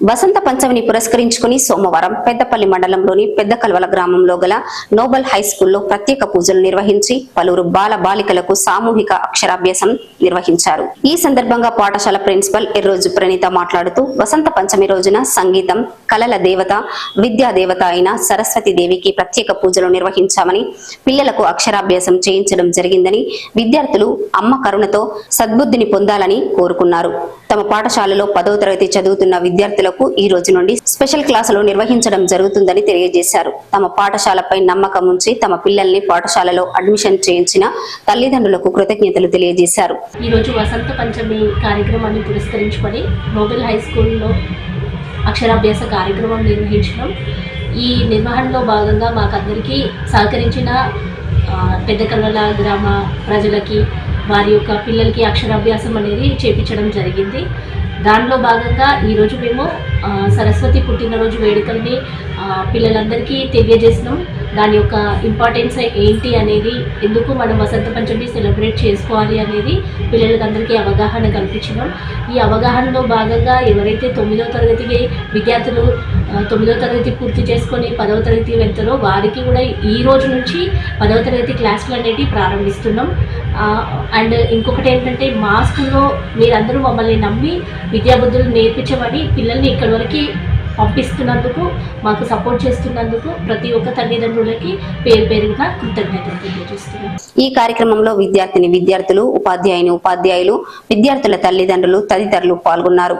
వసంత పంచమిని పురస్కరించుకుని సోమవారం పెద్దపల్లి మండలంలోని పెద్ద కల్వల గ్రామంలో గల నోబెల్ హై స్కూల్లో ప్రత్యేక పూజలు నిర్వహించి పలువురు బాల బాలికలకు సామూహిక అక్షరాభ్యాసం నిర్వహించారు. ఈ సందర్భంగా పాఠశాల ప్రిన్సిపల్ ఎర్రోజు ప్రణీత మాట్లాడుతూ వసంత పంచమి రోజున సంగీతం, కళల దేవత, విద్యా దేవత అయిన సరస్వతి దేవికి ప్రత్యేక పూజలు నిర్వహించామని, పిల్లలకు అక్షరాభ్యాసం చేయించడం జరిగిందని, విద్యార్థులు అమ్మ కరుణతో సద్బుద్ధిని పొందాలని కోరుకున్నారు. తమ పాఠశాలలో 10వ తరగతి చదువుతున్న విద్యార్థులకు ఈ రోజు నుండి స్పెషల్ క్లాసులు నిర్వహించడం జరుగుతుందని తెలియజేశారు. తమ పాఠశాలపై నమ్మకం ఉంచి తమ పిల్లల్ని పాఠశాలలో అడ్మిషన్ చేయించిన తల్లిదండ్రులకు కృతజ్ఞతలు తెలియజేశారు. ఈ రోజు వసంత పంచమి కార్యక్రమాన్ని పురస్కరించుకొని నోబెల్ హై స్కూల్లో అక్షరాభ్యాస కార్యక్రమం నిర్వహించడం. ఈ నిర్వహణలో భాగంగా మాకందరికీ సహకరించిన పెద్ద కల్వల గ్రామ ప్రజలకి, వారి యొక్క పిల్లలకి అక్షరాభ్యాసం అనేది చేపించడం జరిగింది. దానిలో భాగంగా ఈరోజు మేము సరస్వతి పుట్టినరోజు వేడుకల్ని పిల్లలందరికీ తెలియజేసినాం. దాని యొక్క ఇంపార్టెన్స్ ఏంటి అనేది, ఎందుకు మనం వసంత పంచమి సెలబ్రేట్ చేసుకోవాలి అనేది పిల్లలందరికీ అవగాహన కల్పించినాం. ఈ అవగాహనలో భాగంగా ఎవరైతే 9వ తరగతికి విద్యార్థులు 9వ తరగతి పూర్తి చేసుకొని 10వ తరగతి వెళ్తారో వారికి కూడా ఈ రోజు నుంచి 10వ తరగతి క్లాసులు అనేవి ప్రారంభిస్తున్నాం. అండ్ ఇంకొకటి ఏంటంటే, మా స్కూల్లో మీరందరూ మమ్మల్ని నమ్మి విద్యాబుద్ధులు నేర్పించమని పిల్లల్ని ఇక్కడి వరకు పంపిస్తున్నందుకు, మాకు సపోర్ట్ చేస్తున్నందుకు ప్రతి ఒక్క తల్లిదండ్రులకి పేరు పేరుగా కృతజ్ఞతలు తెలియజేస్తున్నాం. ఈ కార్యక్రమంలో విద్యార్థులు, ఉపాధ్యాయులు, విద్యార్థుల తల్లిదండ్రులు తదితరులు పాల్గొన్నారు.